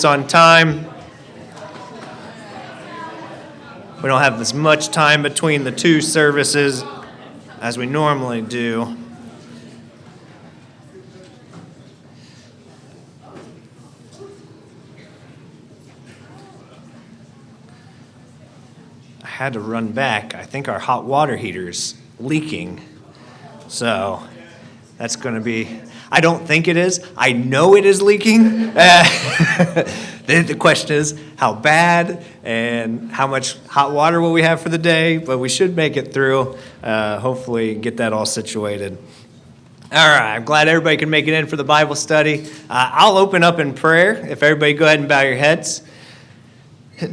service on time. We don't have as much time between the two services as we normally do. I had to run back. I think our hot water heater's leaking. So that's going to be, I don't think it is. I know it is leaking. The question is how bad and how much hot water will we have for the day, but we should make it through, hopefully get that all situated. All right, I'm glad everybody can make it in for the Bible study. I'll open up in prayer. If everybody go ahead and bow your heads.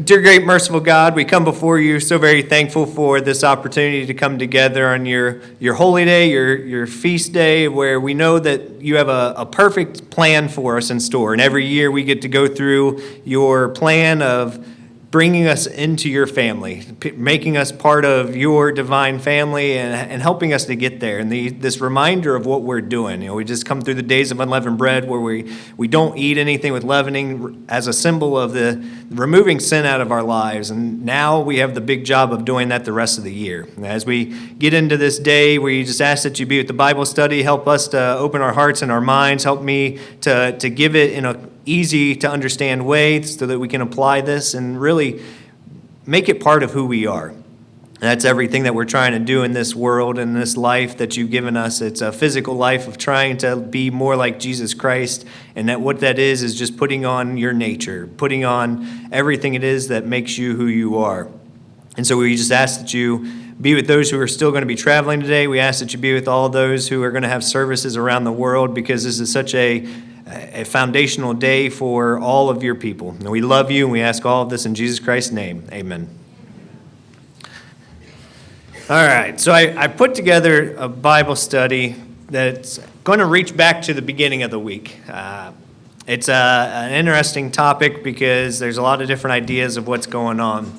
Dear great merciful God, we come before you so very thankful for this opportunity to come together on your holy day, your feast day, where we know that you have a perfect plan for us in store. And every year we get to go through your plan of bringing us into your family, making us part of your divine family and helping us to get there. And this reminder of what we're doing. You know, we just come through the days of unleavened bread where we don't eat anything with leavening as a symbol of the removing sin out of our lives. And now we have the big job of doing that the rest of the year. And as we get into this day, we just ask that you be with the Bible study, help us to open our hearts and our minds, help me to give it in a easy to understand way so that we can apply this and really make it part of who we are. And that's everything that we're trying to do in this world and this life that you've given us. It's a physical life of trying to be more like Jesus Christ, and that what that is just putting on your nature, putting on everything it is that makes you who you are. And so we just ask that you be with those who are still going to be traveling today. We ask that you be with all those who are going to have services around the world, because this is such a foundational day for all of your people. And we love you, and we ask all of this in Jesus Christ's name. Amen. All right, so I put together a Bible study that's going to reach back to the beginning of the week. It's an interesting topic because there's a lot of different ideas of what's going on.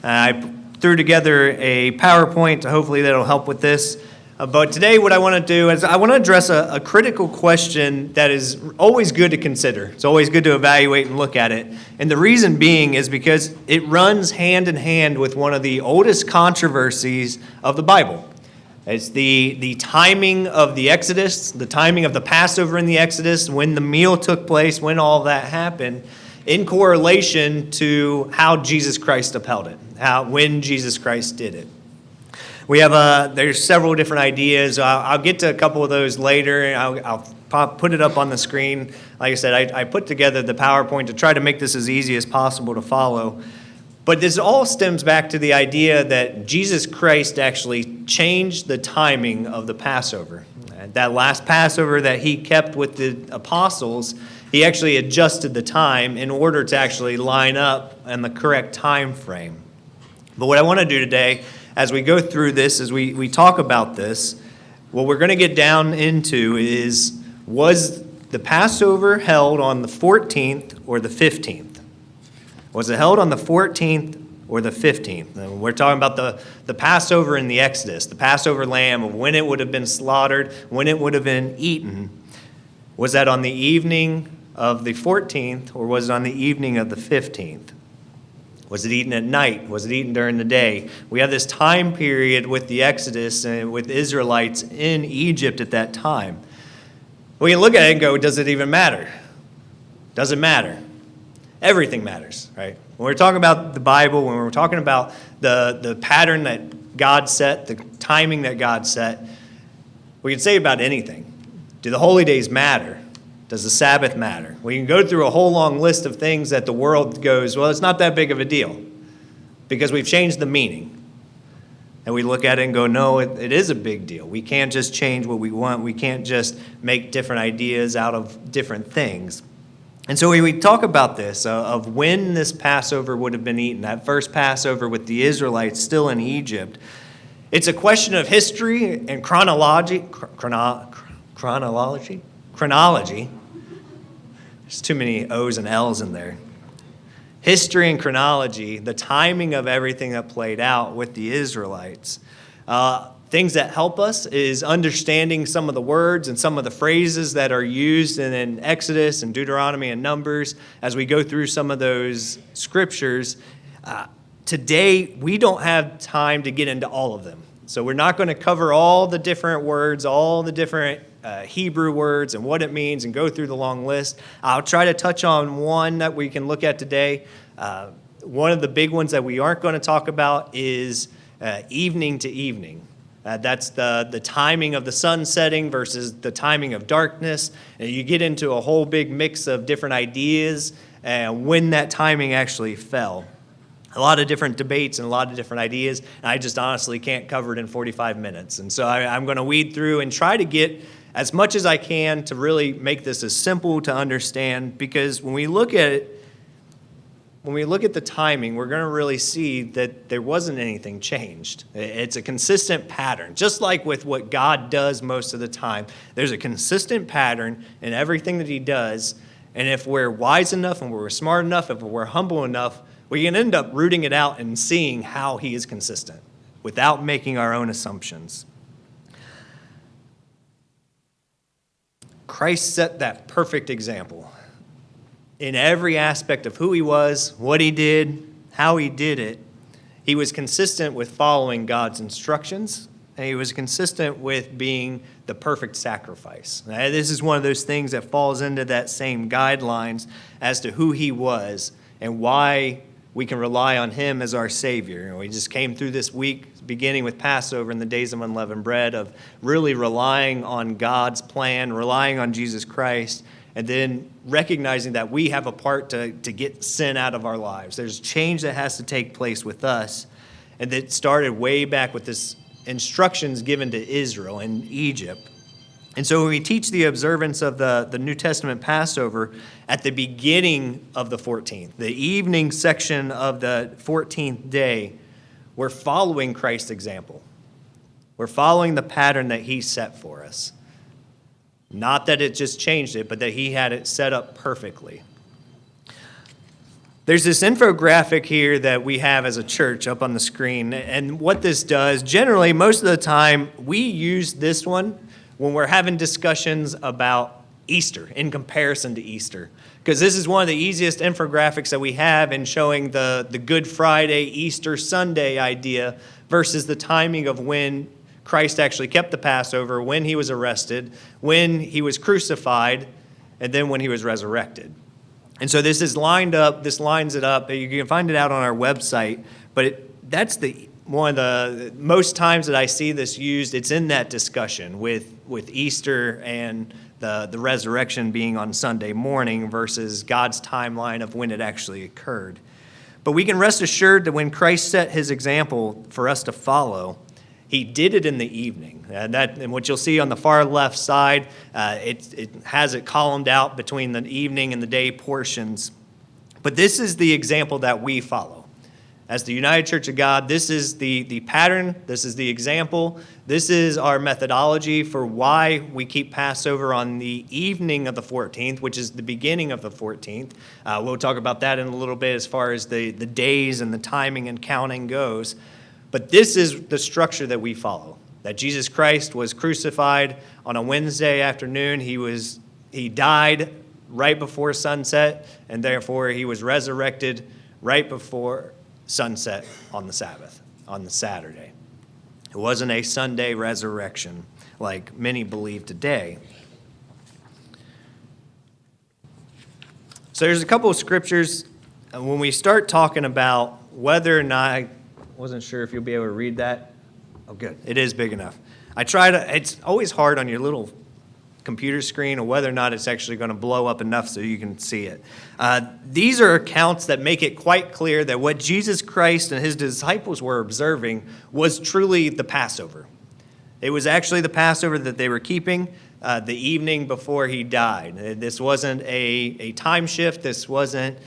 I threw together a PowerPoint, hopefully that'll help with this. But today what I want to do is I want to address a critical question that is always good to consider. It's always good to evaluate and look at it. And the reason being is because it runs hand in hand with one of the oldest controversies of the Bible. It's the timing of the Exodus, the timing of the Passover in the Exodus, when the meal took place, when all that happened, in correlation to how Jesus Christ upheld it, when Jesus Christ did it. We have there's several different ideas. I'll get to a couple of those later. I'll put it up on the screen. Like I said, I put together the PowerPoint to try to make this as easy as possible to follow. But this all stems back to the idea that Jesus Christ actually changed the timing of the Passover. That last Passover that he kept with the apostles, he actually adjusted the time in order to actually line up in the correct time frame. But what I want to do today, as we go through this, as we talk about this, what we're going to get down into is, was the Passover held on the 14th or the 15th? Was it held on the 14th or the 15th? And we're talking about the Passover in the Exodus, the Passover lamb, of when it would have been slaughtered, when it would have been eaten. Was that on the evening of the 14th, or was it on the evening of the 15th? Was it eaten at night? Was it eaten during the day? We have this time period with the Exodus and with Israelites in Egypt at that time. We can look at it and go, does it even matter? Does it matter? Everything matters, right? When we're talking about the Bible, when we're talking about the pattern that God set, the timing that God set, we can say about anything. Do the holy days matter? Does the Sabbath matter? We can go through a whole long list of things that the world goes, well, it's not that big of a deal because we've changed the meaning. And we look at it and go, no, it is a big deal. We can't just change what we want. We can't just make different ideas out of different things. And so we talk about this, of when this Passover would have been eaten, that first Passover with the Israelites still in Egypt. It's a question of history and chronology. There's too many O's and L's in there. History and chronology, the timing of everything that played out with the Israelites. Things that help us is understanding some of the words and some of the phrases that are used in Exodus and Deuteronomy and Numbers as we go through some of those scriptures. Today, we don't have time to get into all of them. So we're not going to cover all the different words, all the different Hebrew words and what it means and go through the long list. I'll try to touch on one that we can look at today. One of the big ones that we aren't going to talk about is evening to evening. That's the timing of the sun setting versus the timing of darkness. And you get into a whole big mix of different ideas and when that timing actually fell. A lot of different debates and a lot of different ideas. And I just honestly can't cover it in 45 minutes. And so I'm going to weed through and try to get as much as I can to really make this as simple to understand. Because when we look at it, when we look at the timing, we're going to really see that there wasn't anything changed. It's a consistent pattern. Just like with what God does most of the time, there's a consistent pattern in everything that he does. And if we're wise enough and we're smart enough, if we're humble enough, we can end up rooting it out and seeing how he is consistent without making our own assumptions. Christ set that perfect example. In every aspect of who he was, what he did, how he did it, he was consistent with following God's instructions, and he was consistent with being the perfect sacrifice. Now, this is one of those things that falls into that same guidelines as to who he was and why we can rely on him as our Savior. And we just came through this week, beginning with Passover and the days of unleavened bread, of really relying on God's plan, relying on Jesus Christ, and then recognizing that we have a part to get sin out of our lives. There's change that has to take place with us. And that started way back with this instructions given to Israel in Egypt. And so when we teach the observance of the New Testament Passover at the beginning of the 14th, the evening section of the 14th day, we're following Christ's example. We're following the pattern that he set for us. Not that it just changed it, but that he had it set up perfectly. There's this infographic here that we have as a church up on the screen. And what this does, generally, most of the time, we use this one when we're having discussions about Easter in comparison to Easter. Because this is one of the easiest infographics that we have in showing the Good Friday, Easter Sunday idea versus the timing of when Christ actually kept the Passover, when he was arrested, when he was crucified, and then when he was resurrected. And so this is lined up, this lines it up. You can find it out on our website, but that's one of the most times that I see this used. It's in that discussion with Easter and the resurrection being on Sunday morning versus God's timeline of when it actually occurred. But we can rest assured that when Christ set his example for us to follow, he did it in the evening. And what you'll see on the far left side, it has it columned out between the evening and the day portions. But this is the example that we follow. As the United Church of God, this is the pattern, this is the example, this is our methodology for why we keep Passover on the evening of the 14th, which is the beginning of the 14th. We'll talk about that in a little bit as far as the days and the timing and counting goes. But this is the structure that we follow, that Jesus Christ was crucified on a Wednesday afternoon. He died right before sunset, and therefore he was resurrected right before sunset on the Sabbath, on the Saturday. It wasn't a Sunday resurrection like many believe today. So there's a couple of scriptures. When we start talking about whether or not, I wasn't sure if you'll be able to read that. Oh, good. It is big enough. It's always hard on your little computer screen or whether or not it's actually going to blow up enough so you can see it. These are accounts that make it quite clear that what Jesus Christ and his disciples were observing was truly the Passover. It was actually the Passover that they were keeping the evening before he died. This wasn't a time shift. This wasn't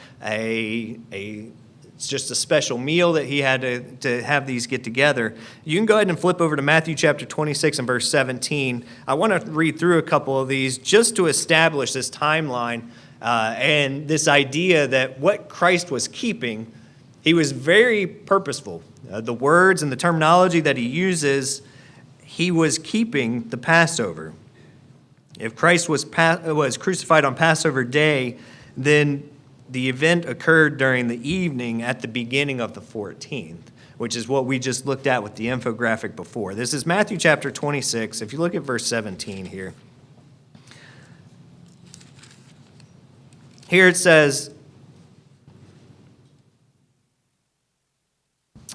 it's just a special meal that he had to have these get together. You can go ahead and flip over to Matthew chapter 26 and verse 17. I want to read through a couple of these just to establish this timeline and this idea that what Christ was keeping, he was very purposeful. The words and the terminology that he uses he was keeping the Passover. If Christ was crucified on Passover day, then the event occurred during the evening at the beginning of the 14th, which is what we just looked at with the infographic before. This is Matthew chapter 26. If you look at verse 17 here. Here it says,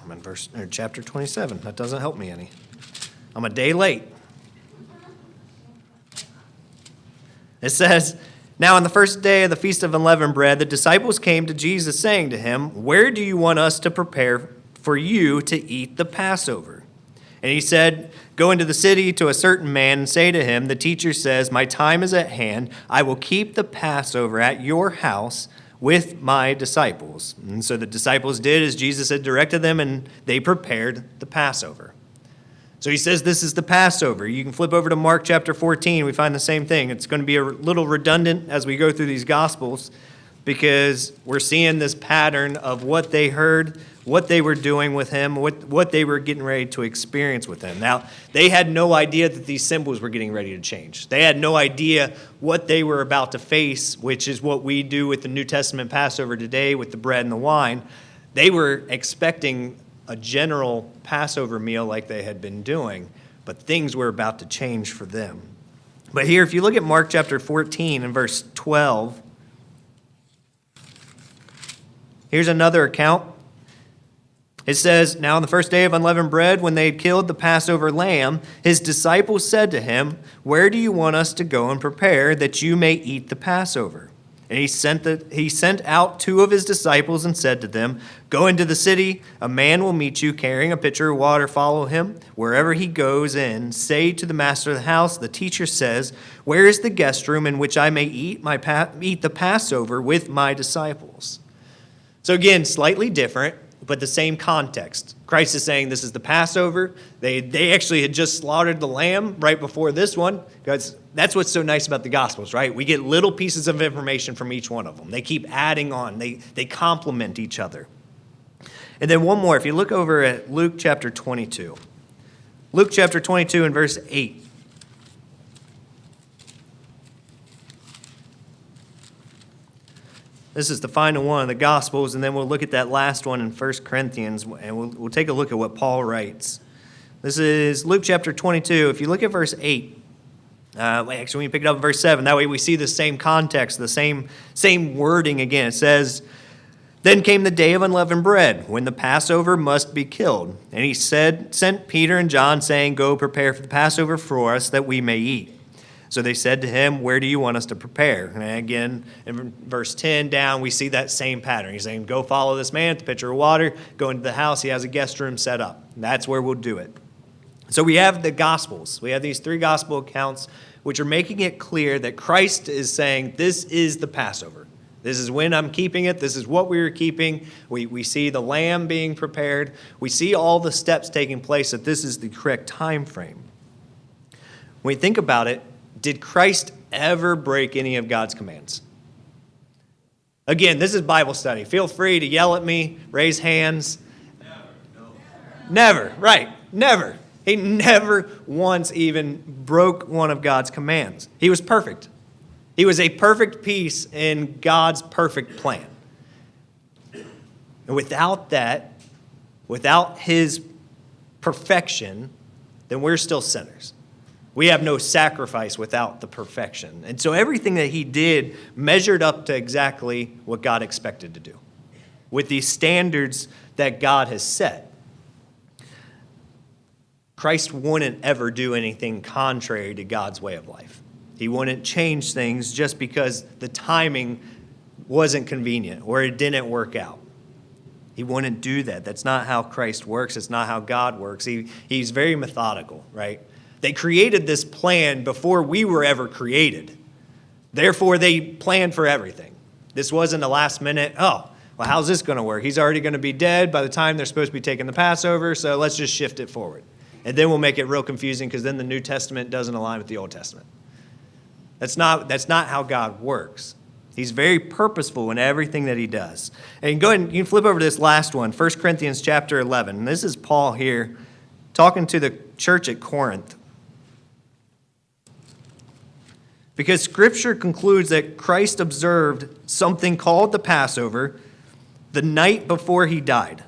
I'm in chapter 27. That doesn't help me any. I'm a day late. It says, now on the first day of the Feast of Unleavened Bread, the disciples came to Jesus saying to him, where do you want us to prepare for you to eat the Passover? And he said, go into the city to a certain man and say to him, the teacher says, my time is at hand. I will keep the Passover at your house with my disciples. And so the disciples did as Jesus had directed them, and they prepared the Passover. So he says this is the Passover. You can flip over to Mark chapter 14. We find the same thing. It's going to be a little redundant as we go through these Gospels because we're seeing this pattern of what they heard, what they were doing with him, what they were getting ready to experience with him. Now, they had no idea that these symbols were getting ready to change. They had no idea what they were about to face, which is what we do with the New Testament Passover today with the bread and the wine. They were expecting a general Passover meal like they had been doing, but things were about to change for them. But here, if you look at Mark chapter 14 and verse 12, here's another account. It says, now on the first day of unleavened bread, when they had killed the Passover lamb, his disciples said to him, where do you want us to go and prepare that you may eat the Passover? And he sent out two of his disciples and said to them, go into the city, a man will meet you carrying a pitcher of water, follow him. Wherever he goes in, say to the master of the house, the teacher says, where is the guest room in which I may eat the Passover with my disciples? So again, slightly different, but the same context. Christ is saying this is the Passover. They actually had just slaughtered the lamb right before this one. Because that's what's so nice about the Gospels, right? We get little pieces of information from each one of them. They keep adding on. They complement each other. And then one more. If you look over at Luke chapter 22. Luke chapter 22 and verse 8. This is the final one of the Gospels, and then we'll look at that last one in 1 Corinthians, and we'll take a look at what Paul writes. This is Luke chapter 22. If you look at verse 8, actually, when you pick it up in verse 7, that way we see the same context, the same wording again. It says, then came the day of unleavened bread, when the Passover must be killed. And he sent Peter and John, saying, go prepare for the Passover for us, that we may eat. So they said to him, where do you want us to prepare? And again, in verse 10 down, we see that same pattern. He's saying, go follow this man with the pitcher of water, go into the house. He has a guest room set up. That's where we'll do it. So we have the Gospels. We have these three Gospel accounts, which are making it clear that Christ is saying, this is the Passover. This is when I'm keeping it. This is what we were keeping. We see the lamb being prepared. We see all the steps taking place, that this is the correct time frame. When we think about it, did Christ ever break any of God's commands? Again, this is Bible study. Feel free to yell at me, raise hands. Never, right, never. He never once even broke one of God's commands. He was perfect. He was a perfect piece in God's perfect plan. And without that, without his perfection, then we're still sinners. We have no sacrifice without the perfection. And so everything that he did measured up to exactly what God expected to do, with these standards that God has set. Christ wouldn't ever do anything contrary to God's way of life. He wouldn't change things just because the timing wasn't convenient or it didn't work out. He wouldn't do that. That's not how Christ works. It's not how God works. He's very methodical, right? They created this plan before we were ever created. Therefore, they planned for everything. This wasn't a last minute, well, how's this going to work? He's already going to be dead by the time they're supposed to be taking the Passover, so let's just shift it forward. And then we'll make it real confusing because then the New Testament doesn't align with the Old Testament. That's not how God works. He's very purposeful in everything that he does. And go ahead, you can flip over to this last one, 1 Corinthians chapter 11. And this is Paul here talking to the church at Corinth. Because Scripture concludes that Christ observed something called the Passover the night before he died.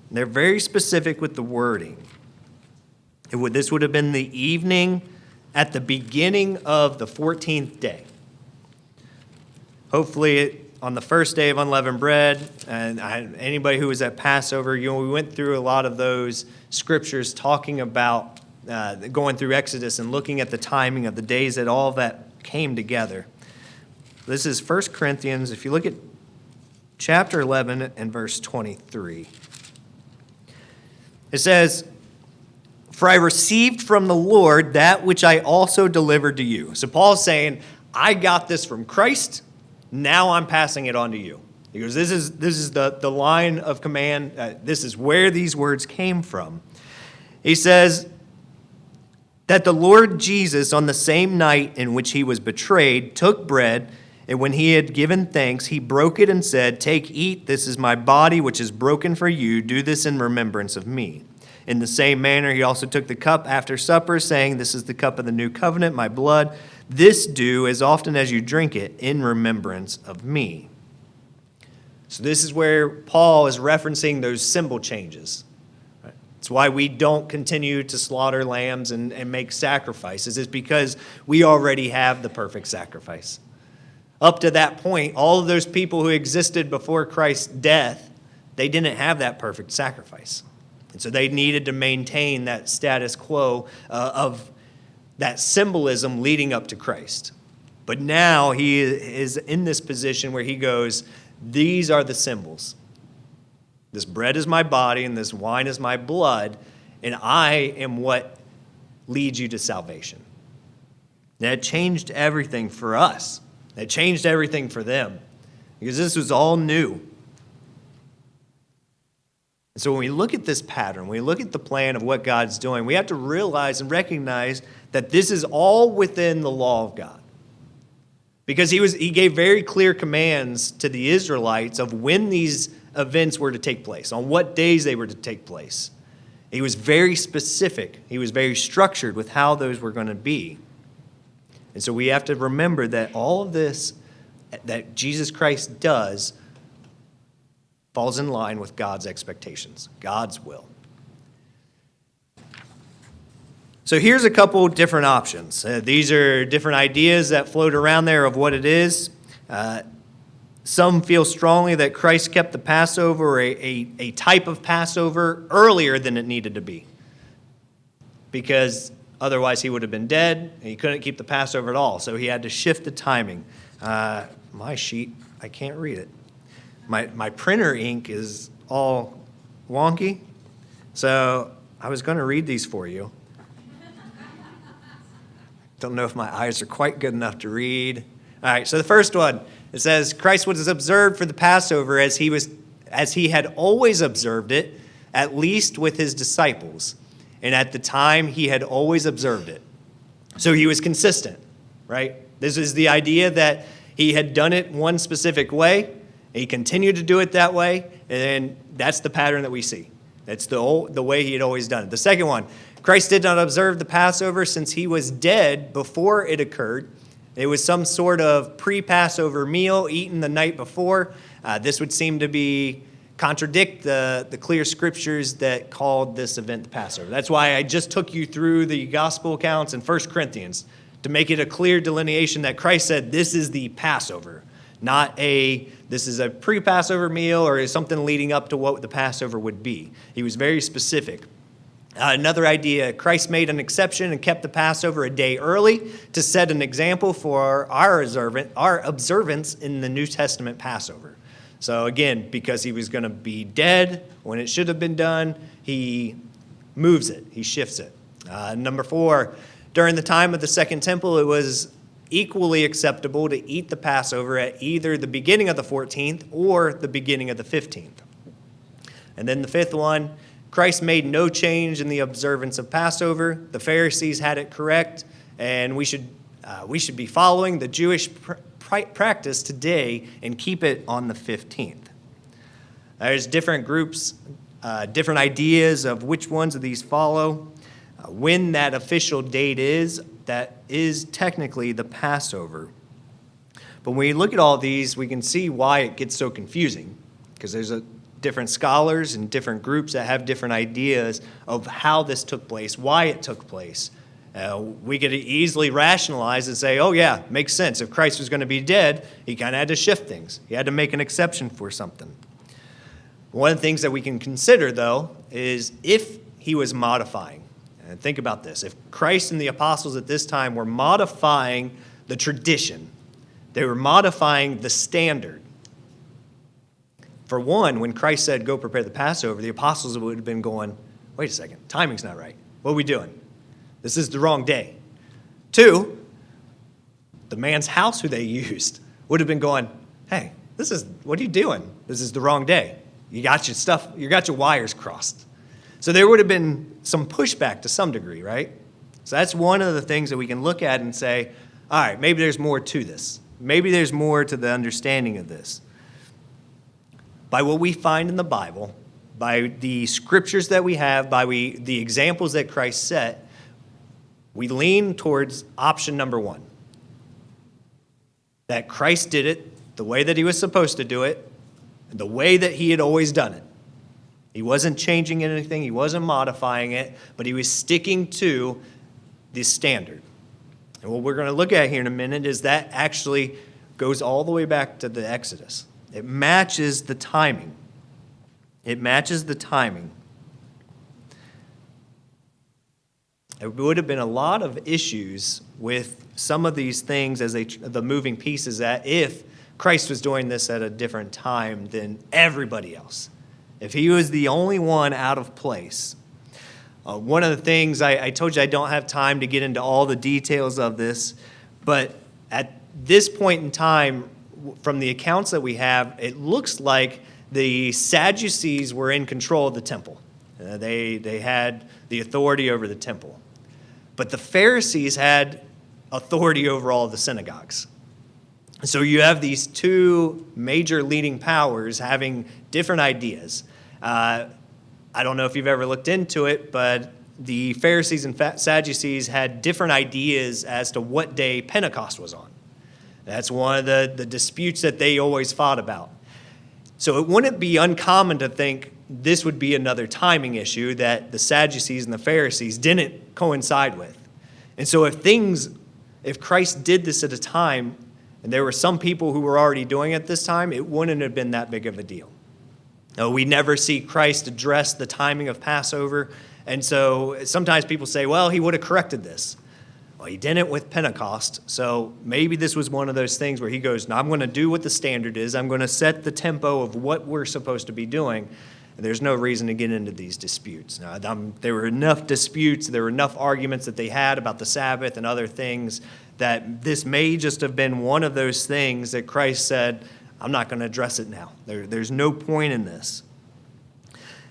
And they're very specific with the wording. This would have been the evening at the beginning of the 14th day. Hopefully, on the first day of unleavened bread, and anybody who was at Passover, we went through a lot of those scriptures talking about going through Exodus and looking at the timing of the days that all that came together. This is 1 Corinthians, if you look at chapter 11 and verse 23. It says, "For I received from the Lord that which I also delivered to you." So Paul's saying, I got this from Christ, now I'm passing it on to you. He goes, this is the line of command. This is where these words came from. He says that the Lord Jesus, on the same night in which he was betrayed, took bread, and when he had given thanks, he broke it and said, "Take, eat, this is my body, which is broken for you. Do this in remembrance of me." In the same manner, he also took the cup after supper, saying, "This is the cup of the new covenant, my blood. This do as often as you drink it in remembrance of me." So this is where Paul is referencing those symbol changes. It's why we don't continue to slaughter lambs and make sacrifices. It's because we already have the perfect sacrifice. Up to that point, all of those people who existed before Christ's death, they didn't have that perfect sacrifice. And so they needed to maintain that status quo of that symbolism leading up to Christ. But now he is in this position where he goes, these are the symbols. This bread is my body and this wine is my blood, and I am what leads you to salvation. That changed everything for us. That changed everything for them, because this was all new. And so when we look at this pattern, when we look at the plan of what God's doing, we have to realize and recognize that this is all within the law of God. Because he gave very clear commands to the Israelites of when these events were to take place, on what days they were to take place. He was very specific. He was very structured with how those were going to be. And so we have to remember that all of this that Jesus Christ does falls in line with God's expectations, God's will. So here's a couple different options. These are different ideas that float around there of what it is. Some feel strongly that Christ kept the Passover, a type of Passover, earlier than it needed to be, because otherwise he would have been dead, and he couldn't keep the Passover at all, so he had to shift the timing. My sheet, I can't read it. My printer ink is all wonky, so I was going to read these for you. Don't know if my eyes are quite good enough to read. All right, so the first one, it says, Christ was observed for the Passover as he had always observed it, at least with his disciples. And at the time, he had always observed it. So he was consistent, right? This is the idea that he had done it one specific way. He continued to do it that way. And that's the pattern that we see. That's the way he had always done it. The second one, Christ did not observe the Passover since he was dead before it occurred. It was some sort of pre-Passover meal eaten the night before. This would seem to contradict the clear scriptures that called this event the Passover. That's why I just took you through the gospel accounts in 1 Corinthians to make it a clear delineation that Christ said this is the Passover, not this is a pre-Passover meal or something leading up to what the Passover would be. He was very specific. Another idea, Christ made an exception and kept the Passover a day early to set an example for our observance in the New Testament Passover. So again, because he was going to be dead when it should have been done, he moves it, he shifts it. Number 4, during the time of the Second Temple, it was equally acceptable to eat the Passover at either the beginning of the 14th or the beginning of the 15th. And then the 5th one, Christ made no change in the observance of Passover. The Pharisees had it correct, and we should be following the Jewish practice today and keep it on the 15th. There's different groups different ideas of which ones of these follow, when that official date is, that is technically the Passover. But when we look at all these, we can see why it gets so confusing, because there's different scholars and different groups that have different ideas of how this took place, why it took place. We could easily rationalize and say, oh yeah, makes sense. If Christ was going to be dead, he kind of had to shift things. He had to make an exception for something. One of the things that we can consider, though, is if he was modifying. And think about this. If Christ and the apostles at this time were modifying the tradition, they were modifying the standard. For one, when Christ said, go prepare the Passover, the apostles would have been going, wait a second, timing's not right. What are we doing? This is the wrong day. Two, the man's house who they used would have been going, hey, what are you doing? This is the wrong day. You got your wires crossed. So there would have been some pushback to some degree, right? So that's one of the things that we can look at and say, all right, maybe there's more to this. Maybe there's more to the understanding of this. By what we find in the Bible, by the scriptures that we have, by the examples that Christ set, we lean towards option number one. That Christ did it the way that he was supposed to do it, and the way that he had always done it. He wasn't changing anything, he wasn't modifying it, but he was sticking to the standard. And what we're going to look at here in a minute is that actually goes all the way back to the Exodus. It matches the timing. It matches the timing. There would have been a lot of issues with some of these things as the moving pieces, that if Christ was doing this at a different time than everybody else, if he was the only one out of place. One of the things, I told you I don't have time to get into all the details of this, but at this point in time, from the accounts that we have, it looks like the Sadducees were in control of the temple. They had the authority over the temple. But the Pharisees had authority over all of the synagogues. So you have these two major leading powers having different ideas. I don't know if you've ever looked into it, but the Pharisees and Sadducees had different ideas as to what day Pentecost was on. That's one of the disputes that they always fought about. So it wouldn't be uncommon to think this would be another timing issue that the Sadducees and the Pharisees didn't coincide with. And so if Christ did this at a time, and there were some people who were already doing it this time, it wouldn't have been that big of a deal. We never see Christ address the timing of Passover, and so sometimes people say, well, he would have corrected this. Well, he didn't with Pentecost, so maybe this was one of those things where he goes, no, I'm going to do what the standard is. I'm going to set the tempo of what we're supposed to be doing, and there's no reason to get into these disputes. Now, there were enough disputes, there were enough arguments that they had about the Sabbath and other things that this may just have been one of those things that Christ said, I'm not going to address it now. There's no point in this.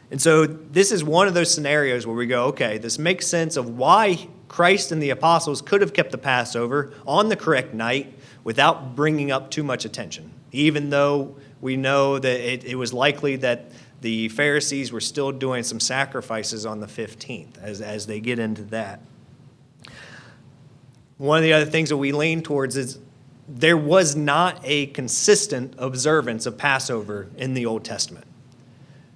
And so this is one of those scenarios where we go, okay, this makes sense of why Christ and the apostles could have kept the Passover on the correct night without bringing up too much attention, even though we know that it was likely that the Pharisees were still doing some sacrifices on the 15th as they get into that. One of the other things that we lean towards is there was not a consistent observance of Passover in the Old Testament.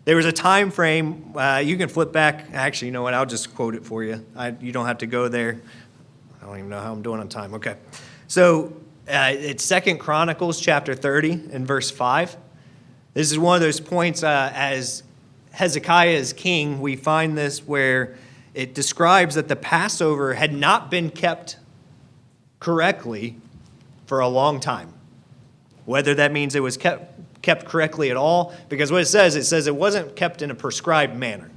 There was a time frame, you can flip back. Actually, you know what, I'll just quote it for you. You don't have to go there. I don't even know how I'm doing on time. Okay. So it's 2 Chronicles chapter 30 and verse 5. This is one of those points as Hezekiah is king, we find this where it describes that the Passover had not been kept correctly for a long time. Whether that means it was kept correctly at all, because what it says it wasn't kept in a prescribed manner.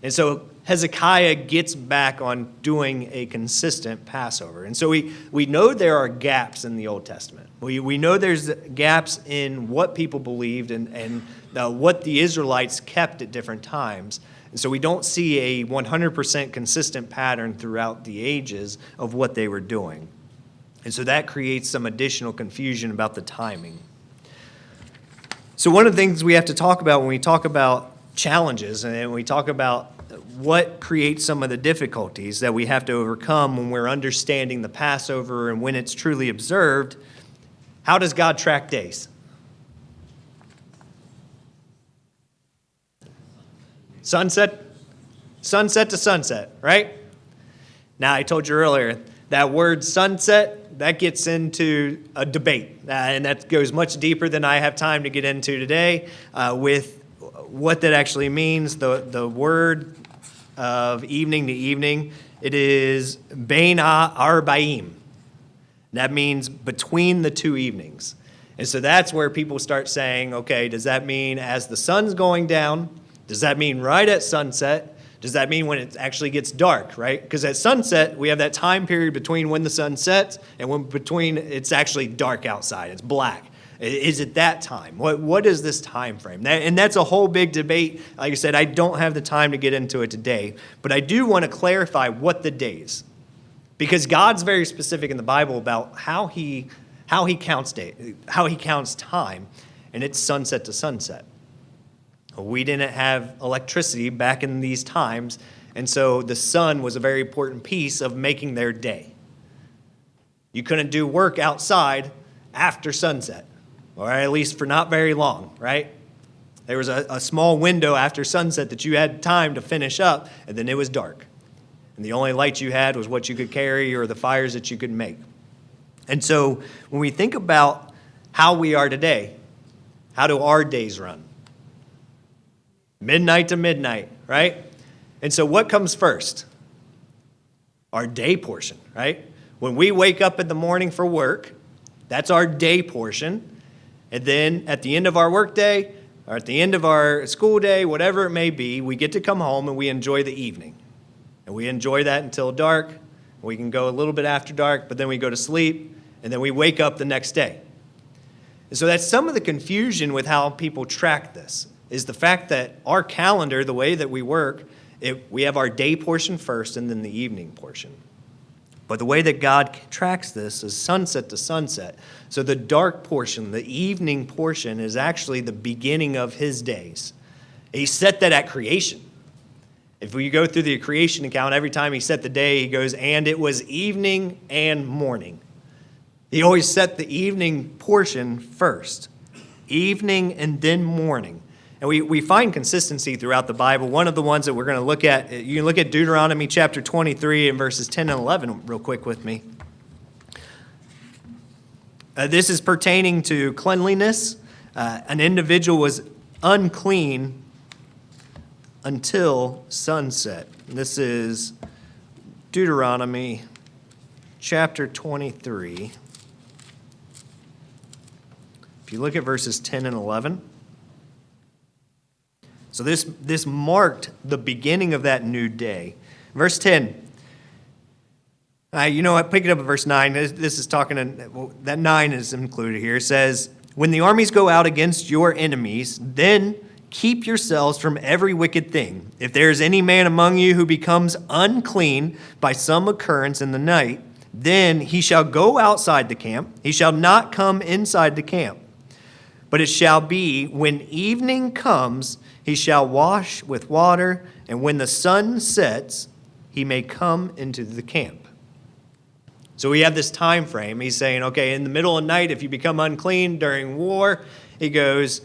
And so Hezekiah gets back on doing a consistent Passover. And so we know there are gaps in the Old Testament. We know there's gaps in what people believed and what the Israelites kept at different times. And so we don't see a 100% consistent pattern throughout the ages of what they were doing. And so that creates some additional confusion about the timing. So one of the things we have to talk about when we talk about challenges and we talk about what creates some of the difficulties that we have to overcome when we're understanding the Passover and when it's truly observed, how does God track days? Sunset to sunset, right? Now, I told you earlier, that word sunset, that gets into a debate, and that goes much deeper than I have time to get into today with what that actually means. The word of evening to evening, it is bein ha'arbaim. That means between the two evenings. And so that's where people start saying, okay, does that mean as the sun's going down? Does that mean right at sunset? Does that mean when it actually gets dark, right? Because at sunset, we have that time period between when the sun sets and when between it's actually dark outside. It's black. Is it that time? What is this time frame? And that's a whole big debate. Like I said, I don't have the time to get into it today, but I do want to clarify what the days, because God's very specific in the Bible about how he counts time, and it's sunset to sunset. We didn't have electricity back in these times, and so the sun was a very important piece of making their day. You couldn't do work outside after sunset, or at least for not very long, right? There was a small window after sunset that you had time to finish up, and then it was dark. And the only light you had was what you could carry or the fires that you could make. And so when we think about how we are today, how do our days run? Midnight to midnight, right? And so what comes first? Our day portion, right? When we wake up in the morning for work, that's our day portion. And then at the end of our work day, or at the end of our school day, whatever it may be, we get to come home and we enjoy the evening. And we enjoy that until dark. We can go a little bit after dark, but then we go to sleep, and then we wake up the next day. And so that's some of the confusion with how people track this, is the fact that our calendar, the way that we work, we have our day portion first and then the evening portion. But the way that God tracks this is sunset to sunset. So the dark portion, the evening portion, is actually the beginning of his days. He set that at creation. If we go through the creation account, every time he set the day, he goes, and it was evening and morning. He always set the evening portion first. Evening and then morning. And we find consistency throughout the Bible. One of the ones that we're going to look at, you can look at Deuteronomy chapter 23 and verses 10 and 11 real quick with me. This is pertaining to cleanliness. An individual was unclean until sunset. This is Deuteronomy chapter 23. If you look at verses 10 and 11. So this marked the beginning of that new day. Verse 10. You know what? Pick it up at verse 9. This is talking, that 9 is included here. It says, when the armies go out against your enemies, then keep yourselves from every wicked thing. If there is any man among you who becomes unclean by some occurrence in the night, then he shall go outside the camp. He shall not come inside the camp. But it shall be, when evening comes, he shall wash with water, and when the sun sets, he may come into the camp. So we have this time frame. He's saying, okay, in the middle of the night, if you become unclean during war, he goes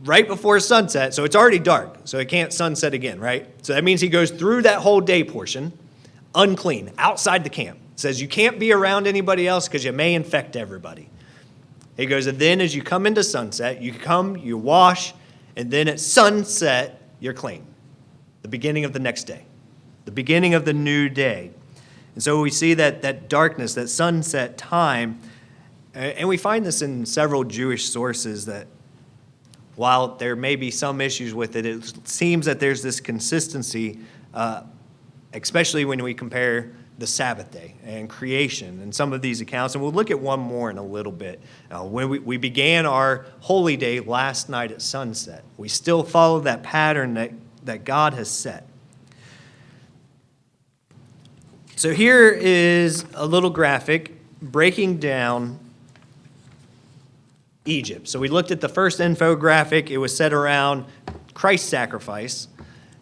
right before sunset, so it's already dark, so it can't sunset again, right? So that means he goes through that whole day portion, unclean, outside the camp. It says you can't be around anybody else because you may infect everybody. He goes, and then as you come into sunset, you come, you wash, and then at sunset, you're clean. The beginning of the next day. The beginning of the new day. And so we see that darkness, that sunset time, and we find this in several Jewish sources that while there may be some issues with it, it seems that there's this consistency, especially when we compare the Sabbath day and creation and some of these accounts. And we'll look at one more in a little bit. When we began our holy day last night at sunset, we still follow that pattern that God has set. So here is a little graphic breaking down Egypt. So we looked at the first infographic. It was set around Christ's sacrifice,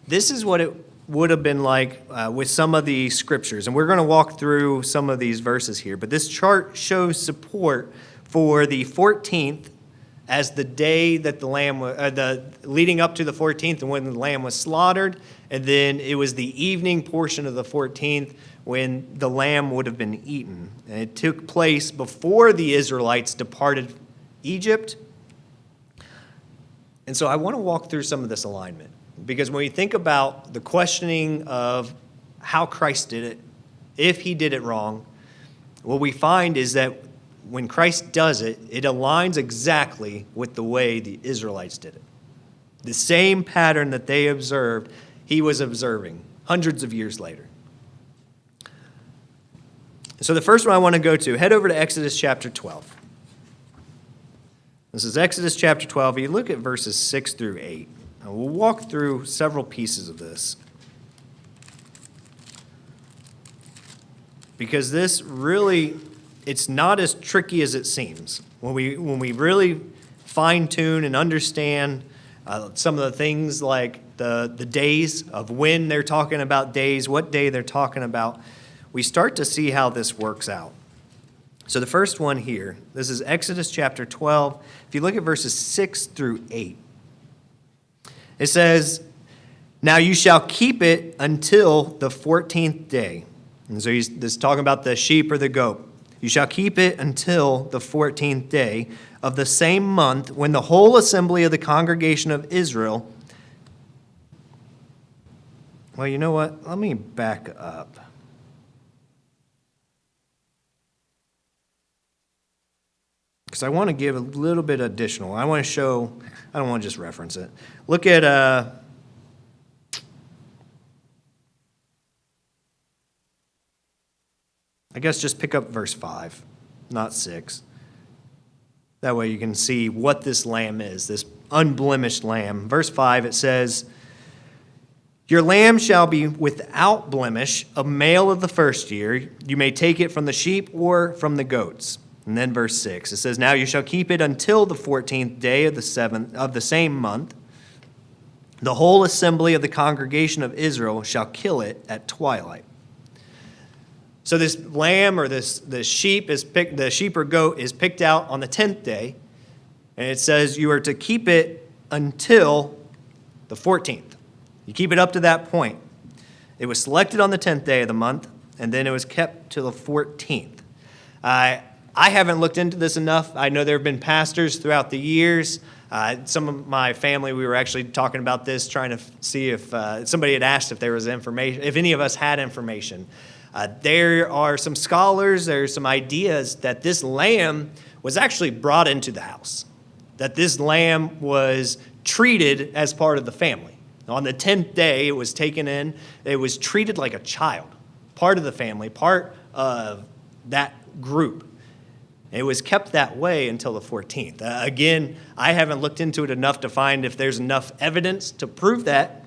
this is what it would have been like with some of the scriptures. And we're going to walk through some of these verses here. But this chart shows support for the 14th as the day that the lamb, leading up to the 14th and when the lamb was slaughtered. And then it was the evening portion of the 14th when the lamb would have been eaten. And it took place before the Israelites departed Egypt. And so I want to walk through some of this alignment. Because when we think about the questioning of how Christ did it, if he did it wrong, what we find is that when Christ does it, it aligns exactly with the way the Israelites did it. The same pattern that they observed, he was observing hundreds of years later. So the first one I want to go to, head over to Exodus chapter 12. This is Exodus chapter 12. You look at verses 6 through 8. And we'll walk through several pieces of this. Because this really, it's not as tricky as it seems. When we really fine-tune and understand some of the things like the days of when they're talking about days, what day they're talking about, we start to see how this works out. So the first one here, this is Exodus chapter 12. If you look at verses 6 through 8, it says, "Now you shall keep it until the 14th day." And so this is talking about the sheep or the goat. "You shall keep it until the 14th day of the same month when the whole assembly of the congregation of Israel." Well, you know what? Let me back up. Because I want to give a little bit additional. I want to show, I don't want to just reference it. Look at, I guess just pick up verse 5, not 6. That way you can see what this lamb is, this unblemished lamb. Verse 5, it says, "Your lamb shall be without blemish, a male of the first year. You may take it from the sheep or from the goats." And then verse 6, it says, "Now you shall keep it until the 14th day of the same month. The whole assembly of the congregation of Israel shall kill it at twilight." So this lamb or the sheep or goat is picked out on the 10th day, and it says you are to keep it until the 14th. You keep it up to that point. It was selected on the 10th day of the month, and then it was kept till the 14th. I haven't looked into this enough. I know there have been pastors throughout the years. Some of my family, we were actually talking about this, trying to see if somebody had asked if there was information, if any of us had information. There are some scholars, there are some ideas that this lamb was actually brought into the house, that this lamb was treated as part of the family. On the 10th day, it was taken in, it was treated like a child, part of the family, part of that group. It was kept that way until the 14th. Again, I haven't looked into it enough to find if there's enough evidence to prove that.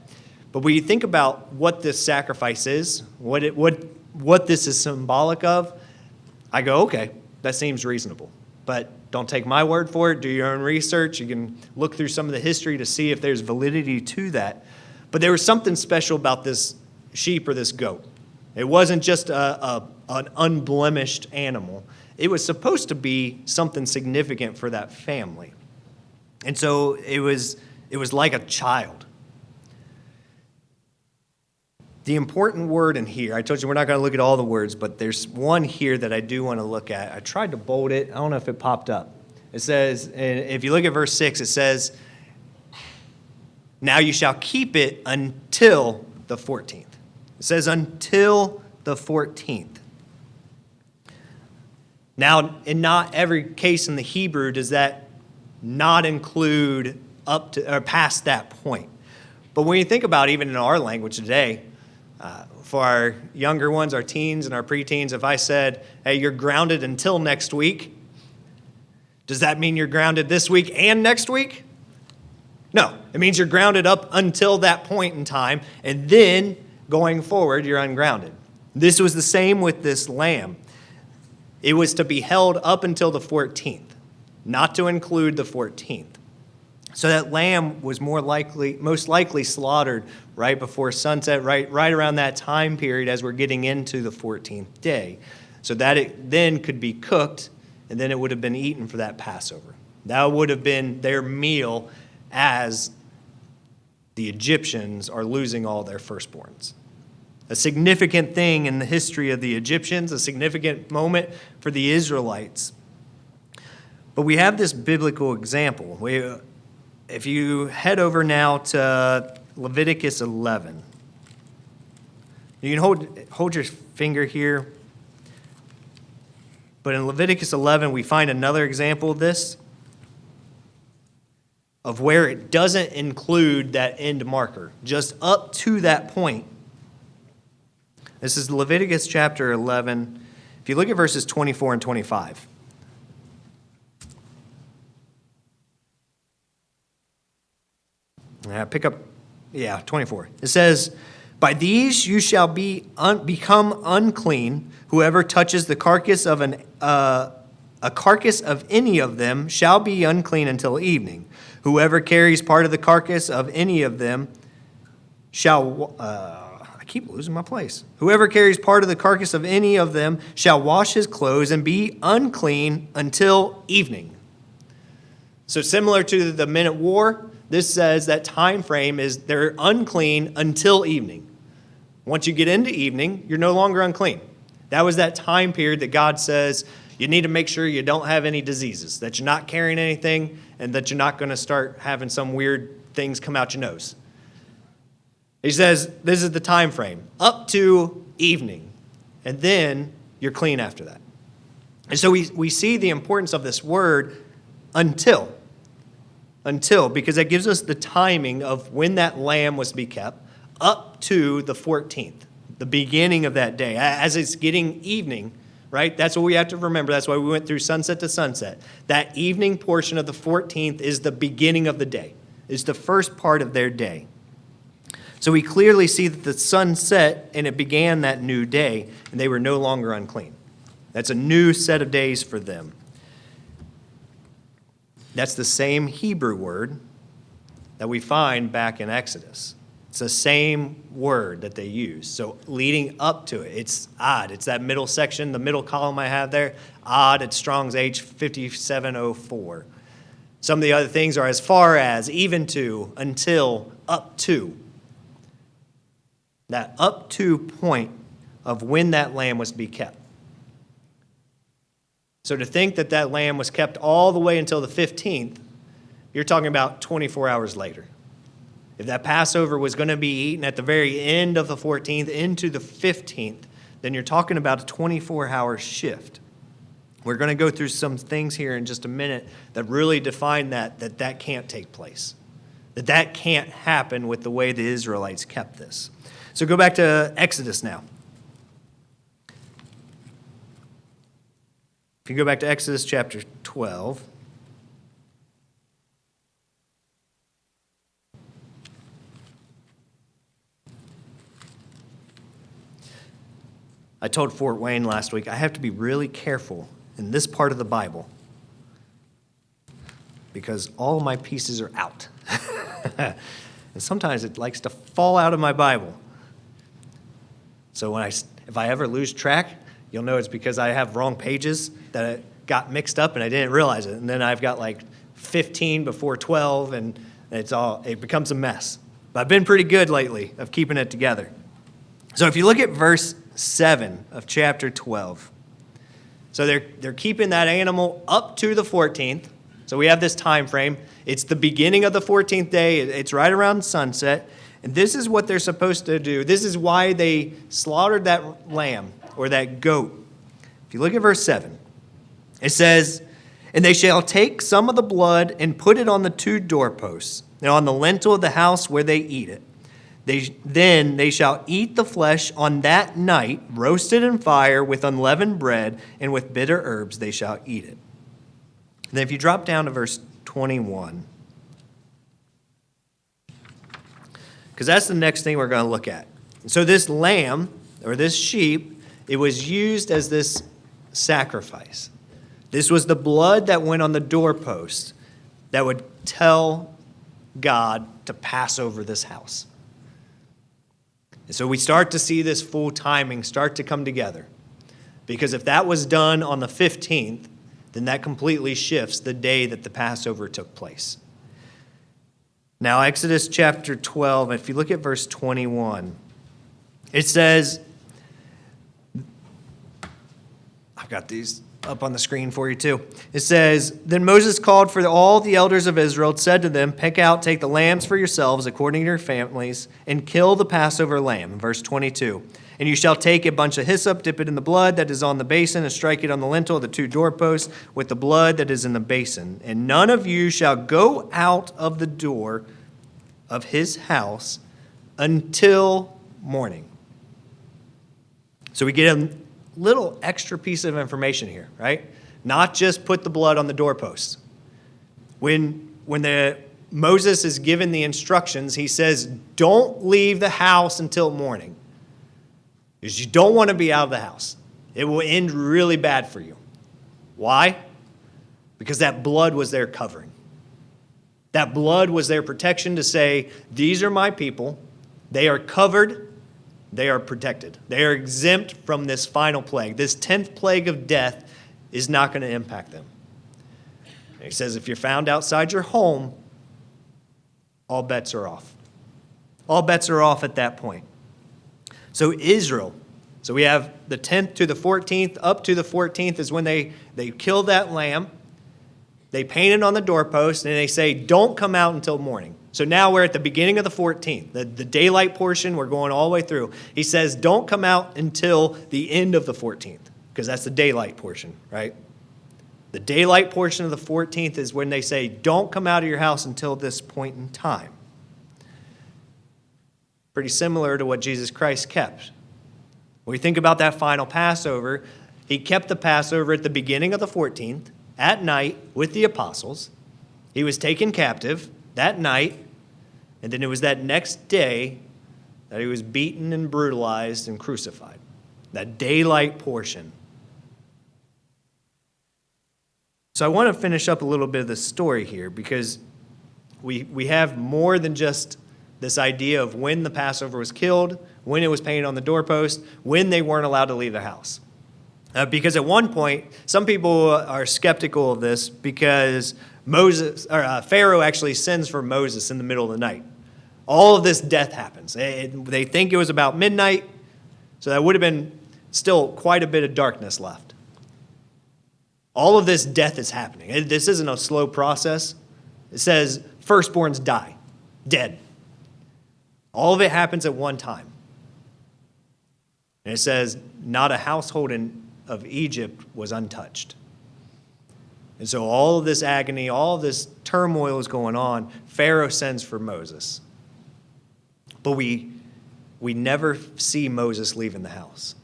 But when you think about what this sacrifice is, what this is symbolic of, I go, okay, that seems reasonable. But don't take my word for it. Do your own research. You can look through some of the history to see if there's validity to that. But there was something special about this sheep or this goat. It wasn't just an unblemished animal. It was supposed to be something significant for that family. And so it was like a child. The important word in here, I told you we're not going to look at all the words, but there's one here that I do want to look at. I tried to bold it. I don't know if it popped up. It says, if you look at verse 6, it says, "Now you shall keep it until the 14th." It says until the 14th. Now, in not every case in the Hebrew does that not include up to or past that point. But when you think about even in our language today, for our younger ones, our teens and our preteens, if I said, "Hey, you're grounded until next week," does that mean you're grounded this week and next week? No, it means you're grounded up until that point in time, and then going forward, you're ungrounded. This was the same with this lamb. It was to be held up until the 14th, not to include the 14th. So that lamb was most likely slaughtered right before sunset, right around that time period as we're getting into the 14th day, so that it then could be cooked, and then it would have been eaten for that Passover. That would have been their meal as the Egyptians are losing all their firstborns. A significant thing in the history of the Egyptians, a significant moment for the Israelites. But we have this biblical example. If you head over now to Leviticus 11, you can hold your finger here. But in Leviticus 11, we find another example of this, of where it doesn't include that end marker, just up to that point. This is Leviticus chapter 11. If you look at verses 24 and 25. Pick up, 24. It says, "By these you shall become unclean. Whoever touches the carcass of a carcass of any of them shall be unclean until evening. Whoever carries part of the carcass of any of them shall." I keep losing my place. "Whoever carries part of the carcass of any of them shall wash his clothes and be unclean until evening." So similar to the men at war, this says that time frame is they're unclean until evening. Once you get into evening, you're no longer unclean. That was that time period that God says you need to make sure you don't have any diseases, that you're not carrying anything, and that you're not going to start having some weird things come out your nose. He says this is the time frame, up to evening, and then you're clean after that. And so we see the importance of this word until, because that gives us the timing of when that lamb was to be kept, up to the 14th, the beginning of that day. As it's getting evening, right? That's what we have to remember. That's why we went through sunset to sunset. That evening portion of the 14th is the beginning of the day. It's the first part of their day. So we clearly see that the sun set and it began that new day, and they were no longer unclean. That's a new set of days for them. That's the same Hebrew word that we find back in Exodus. It's the same word that they use. So leading up to it, it's Ad. It's that middle section, the middle column I have there. Ad at Strong's H5704. Some of the other things are as far as, even to, until, up to. That up to point of when that lamb was to be kept. So to think that that lamb was kept all the way until the 15th, you're talking about 24 hours later. If that Passover was going to be eaten at the very end of the 14th into the 15th, then you're talking about a 24-hour shift. We're going to go through some things here in just a minute that really define that can't take place, that can't happen with the way the Israelites kept this. So go back to Exodus now. If you go back to Exodus chapter 12. I told Fort Wayne last week I have to be really careful in this part of the Bible because all of my pieces are out. And sometimes it likes to fall out of my Bible. So if I ever lose track, you'll know it's because I have wrong pages that got mixed up and I didn't realize it. And then I've got like 15 before 12 and it becomes a mess. But I've been pretty good lately of keeping it together. So if you look at verse 7 of chapter 12. So they're keeping that animal up to the 14th. So we have this time frame. It's the beginning of the 14th day. It's right around sunset. And this is what they're supposed to do. This is why they slaughtered that lamb or that goat. If you look at verse 7, it says, "And they shall take some of the blood and put it on the 2 doorposts, and on the lintel of the house where they eat it. Then they shall eat the flesh on that night, roasted in fire with unleavened bread, and with bitter herbs they shall eat it." And then if you drop down to verse 21, because that's the next thing we're going to look at. So this lamb, or this sheep, it was used as this sacrifice. This was the blood that went on the doorpost that would tell God to pass over this house. And so we start to see this full timing start to come together. Because if that was done on the 15th, then that completely shifts the day that the Passover took place. Now, Exodus chapter 12, if you look at verse 21, it says, I've got these up on the screen for you too. It says, Then Moses called for all the elders of Israel, said to them, Pick out, take the lambs for yourselves according to your families, and kill the Passover lamb. Verse 22. And you shall take a bunch of hyssop, dip it in the blood that is on the basin, and strike it on the lintel of the two doorposts with the blood that is in the basin. And none of you shall go out of the door of his house until morning. So we get a little extra piece of information here, right? Not just put the blood on the doorposts. When Moses is given the instructions, he says, don't leave the house until morning. Because you don't want to be out of the house. It will end really bad for you. Why? Because that blood was their covering. That blood was their protection to say, these are my people. They are covered. They are protected. They are exempt from this final plague. This 10th plague of death is not going to impact them. And he says, if you're found outside your home, all bets are off. All bets are off at that point. So Israel, so we have the 10th to the 14th. Up to the 14th is when they kill that lamb. They paint it on the doorpost, and they say, don't come out until morning. So now we're at the beginning of the 14th, the daylight portion. We're going all the way through. He says, don't come out until the end of the 14th, because that's the daylight portion, right? The daylight portion of the 14th is when they say, don't come out of your house until this point in time. Pretty similar to what Jesus Christ kept. When we think about that final Passover, he kept the Passover at the beginning of the 14th, at night, with the apostles. He was taken captive that night, and then it was that next day that he was beaten and brutalized and crucified. That daylight portion. So I want to finish up a little bit of the story here, because we have more than just this idea of when the Passover was killed, when it was painted on the doorpost, when they weren't allowed to leave the house. Because at one point, some people are skeptical of this because Pharaoh actually sends for Moses in the middle of the night. All of this death happens. They think it was about midnight, so that would have been still quite a bit of darkness left. All of this death is happening. This isn't a slow process. It says firstborns die, dead. All of it happens at one time. And it says, not a household of Egypt was untouched. And so all of this agony, all of this turmoil is going on. Pharaoh sends for Moses. But we never see Moses leaving the house.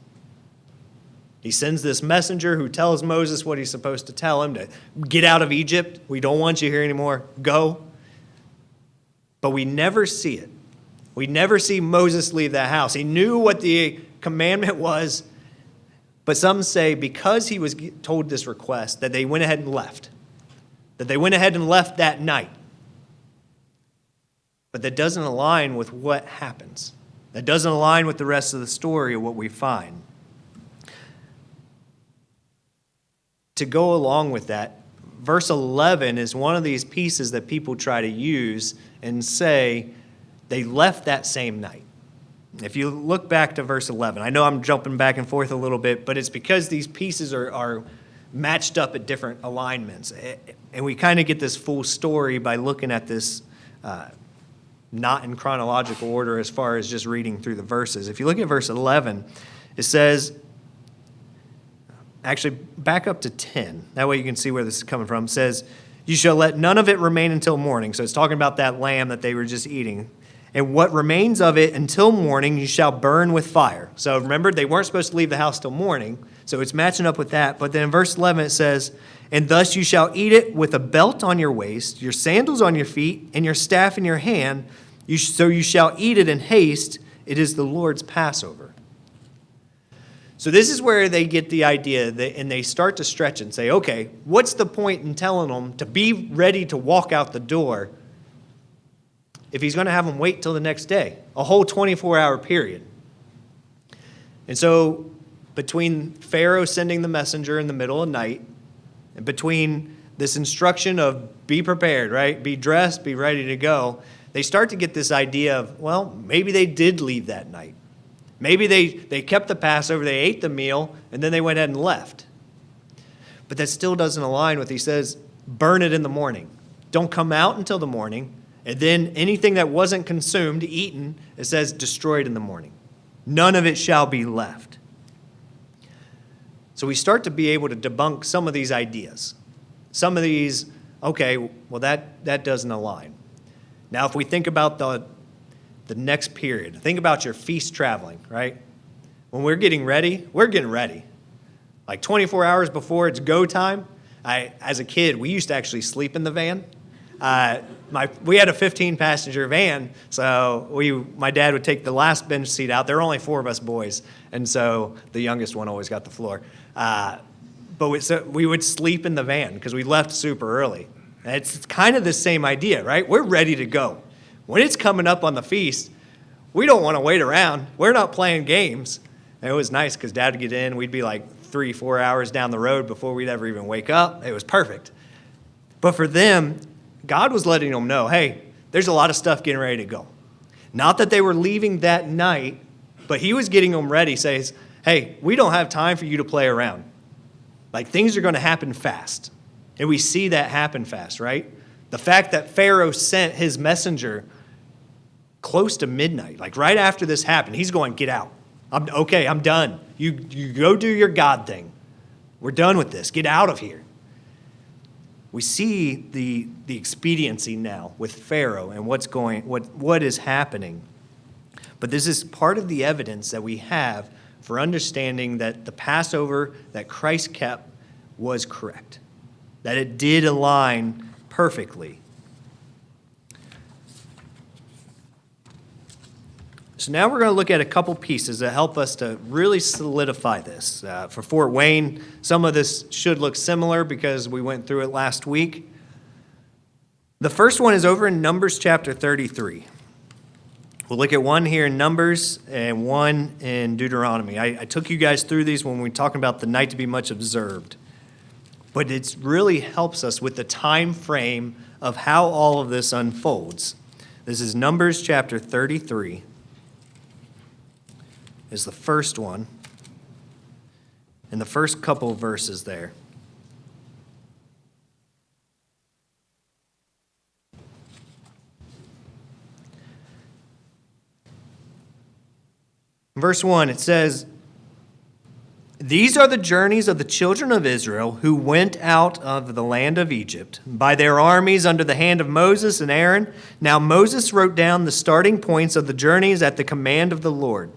He sends this messenger who tells Moses what he's supposed to tell him, to get out of Egypt. We don't want you here anymore. Go. But we never see it. We never see Moses leave that house. He knew what the commandment was, but some say because he was told this request that they went ahead and left. That they went ahead and left that night. But that doesn't align with what happens. That doesn't align with the rest of the story of what we find. To go along with that, verse 11 is one of these pieces that people try to use and say they left that same night. If you look back to verse 11, I know I'm jumping back and forth a little bit, but it's because these pieces are matched up at different alignments. And we kind of get this full story by looking at this not in chronological order as far as just reading through the verses. If you look at verse 11, it says, actually back up to 10. That way you can see where this is coming from. It says, you shall let none of it remain until morning. So it's talking about that lamb that they were just eating. And what remains of it until morning you shall burn with fire. So remember, they weren't supposed to leave the house till morning. So it's matching up with that. But then in verse 11 it says, and thus you shall eat it with a belt on your waist, your sandals on your feet, and your staff in your hand. So you shall eat it in haste. It is the Lord's Passover. So this is where they get the idea, and they start to stretch and say, okay, what's the point in telling them to be ready to walk out the door if he's going to have them wait till the next day, a whole 24-hour period. And so between Pharaoh sending the messenger in the middle of the night, and between this instruction of be prepared, right? Be dressed, be ready to go, they start to get this idea of, well, maybe they did leave that night. Maybe they kept the Passover, they ate the meal, and then they went ahead and left. But that still doesn't align with, he says, burn it in the morning. Don't come out until the morning. And then anything that wasn't consumed, eaten, it says destroyed in the morning. None of it shall be left. So we start to be able to debunk some of these ideas. Some of these, okay, well, that doesn't align. Now, if we think about the next period, think about your feast traveling, right? When we're getting ready, Like 24 hours before it's go time. As a kid, we used to actually sleep in the van. We had a 15-passenger van, so my dad would take the last bench seat out. There were only 4 of us boys, and so the youngest one always got the floor. But we would sleep in the van because we left super early. And it's kind of the same idea, right? We're ready to go. When it's coming up on the feast, we don't want to wait around. We're not playing games. And it was nice because Dad would get in. We'd be like 3-4 hours down the road before we'd ever even wake up. It was perfect. But for them, God was letting them know, hey, there's a lot of stuff getting ready to go. Not that they were leaving that night, but he was getting them ready, says, hey, we don't have time for you to play around. Like, things are going to happen fast. And we see that happen fast, right? The fact that Pharaoh sent his messenger close to midnight, like right after this happened, he's going, get out. I'm done. You go do your God thing. We're done with this. Get out of here. We see the expediency now with Pharaoh and what is happening. But this is part of the evidence that we have for understanding that the Passover that Christ kept was correct, that it did align perfectly. So now we're going to look at a couple pieces that help us to really solidify this. For Fort Wayne, some of this should look similar because we went through it last week. The first one is over in Numbers chapter 33. We'll look at one here in Numbers and one in Deuteronomy. I took you guys through these when we were talking about the night to be much observed. But it really helps us with the time frame of how all of this unfolds. This is Numbers chapter 33. Is the first one, and the first couple of verses there. Verse 1, it says, "These are the journeys of the children of Israel who went out of the land of Egypt by their armies under the hand of Moses and Aaron. Now Moses wrote down the starting points of the journeys at the command of the Lord.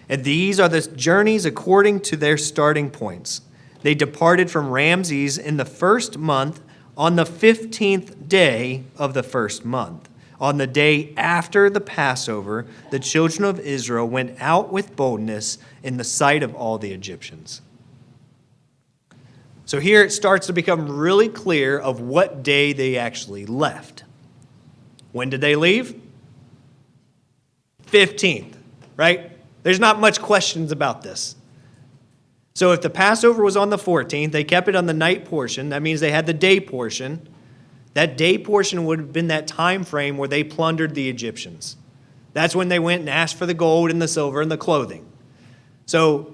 And these are the journeys according to their starting points. They departed from Ramses in the first month on the 15th day of the first month. On the day after the Passover, the children of Israel went out with boldness in the sight of all the Egyptians." So here it starts to become really clear of what day they actually left. When did they leave? 15th, right? There's not much questions about this. So if the Passover was on the 14th, they kept it on the night portion. That means they had the day portion. That day portion would have been that time frame where they plundered the Egyptians. That's when they went and asked for the gold and the silver and the clothing. So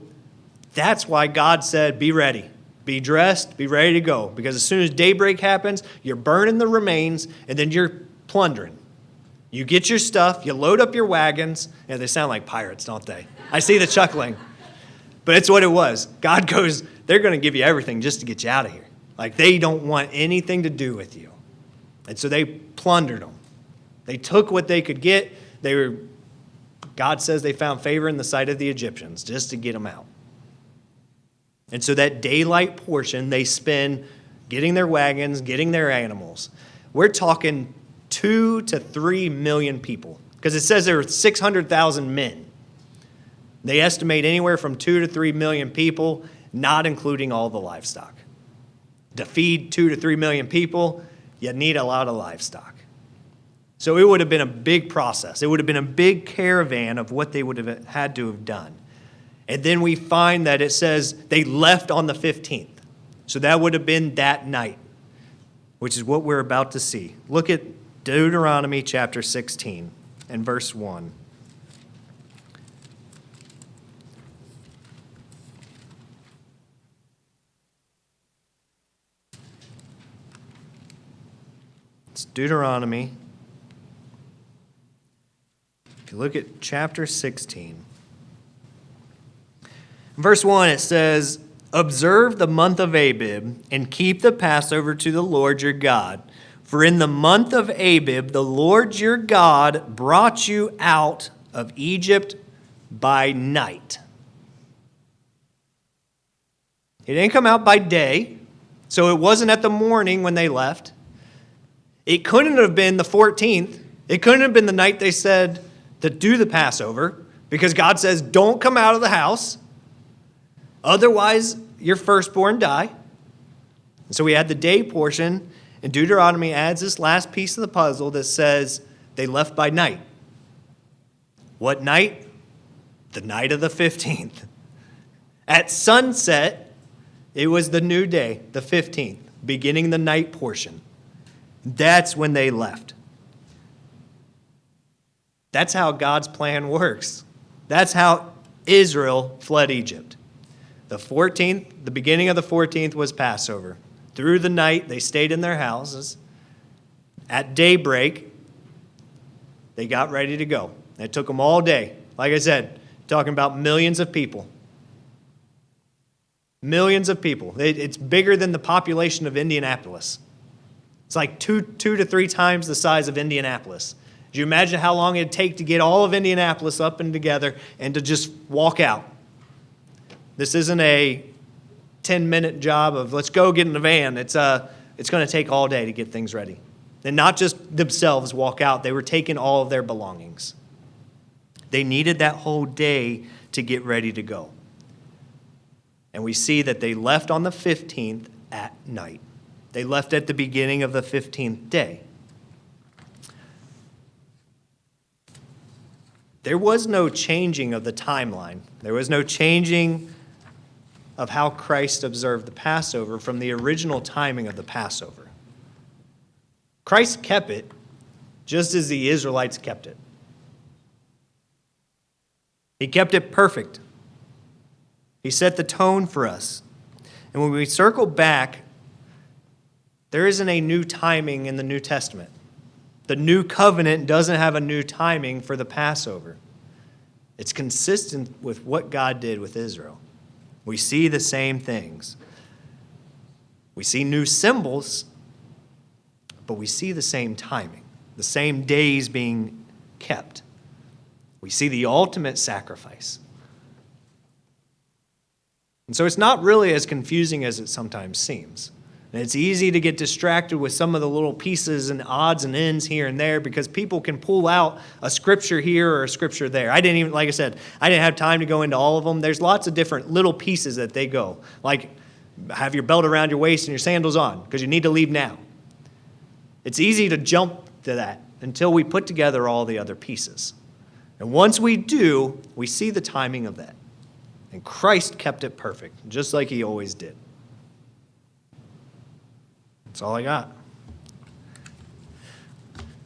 that's why God said, be ready, be dressed, be ready to go. Because as soon as daybreak happens, you're burning the remains and then you're plundering. You get your stuff, you load up your wagons, and they sound like pirates, don't they? I see the chuckling. But it's what it was. God goes, they're going to give you everything just to get you out of here. Like, they don't want anything to do with you. And so they plundered them. They took what they could get. God says they found favor in the sight of the Egyptians just to get them out. And so that daylight portion, they spend getting their wagons, getting their animals. We're talking 2 to 3 million people, because it says there were 600,000 men. They estimate anywhere from 2 to 3 million people, not including all the livestock. To feed 2 to 3 million people, you need a lot of livestock. So it would have been a big process. It would have been a big caravan of what they would have had to have done. And then we find that it says they left on the 15th. So that would have been that night, which is what we're about to see. Look at Deuteronomy chapter 16 and verse 1. It's Deuteronomy. If you look at chapter 16, in verse 1 it says, "Observe the month of Abib and keep the Passover to the Lord your God. For in the month of Abib the Lord your God brought you out of Egypt by night." He didn't come out by day, so it wasn't at the morning when they left. It couldn't have been the 14th. It couldn't have been the night they said to do the Passover, because God says, don't come out of the house. Otherwise, your firstborn die. And so we had the day portion, and Deuteronomy adds this last piece of the puzzle that says they left by night. What night? The night of the 15th. At sunset, it was the new day, the 15th, beginning the night portion. That's when they left. That's how God's plan works. That's how Israel fled Egypt. The 14th, the beginning of the 14th was Passover. Through the night, they stayed in their houses. At daybreak, they got ready to go. It took them all day. Like I said, talking about millions of people. Millions of people. It's bigger than the population of Indianapolis. It's like two to three times the size of Indianapolis. Do you imagine how long it'd take to get all of Indianapolis up and together and to just walk out? This isn't a 10-minute job of let's go get in the van. It's going to take all day to get things ready. And not just themselves walk out. They were taking all of their belongings. They needed that whole day to get ready to go. And we see that they left on the 15th at night. They left at the beginning of the 15th day. There was no changing of the timeline. There was no changing of how Christ observed the Passover from the original timing of the Passover. Christ kept it just as the Israelites kept it. He kept it perfect. He set the tone for us. And when we circle back, there isn't a new timing in the New Testament. The new covenant doesn't have a new timing for the Passover. It's consistent with what God did with Israel. We see the same things. We see new symbols, but we see the same timing, the same days being kept. We see the ultimate sacrifice. And so it's not really as confusing as it sometimes seems. And it's easy to get distracted with some of the little pieces and odds and ends here and there because people can pull out a scripture here or a scripture there. I didn't even, like I said, I didn't have time to go into all of them. There's lots of different little pieces that they go. Like have your belt around your waist and your sandals on because you need to leave now. It's easy to jump to that until we put together all the other pieces. And once we do, we see the timing of that. And Christ kept it perfect, just like he always did. That's all I got.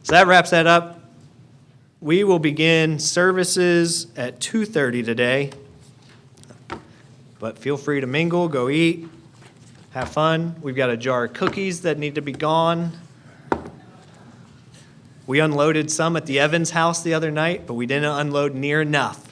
So that wraps that up. We will begin services at 2:30 today. But feel free to mingle, go eat, have fun. We've got a jar of cookies that need to be gone. We unloaded some at the Evans house the other night, but we didn't unload near enough.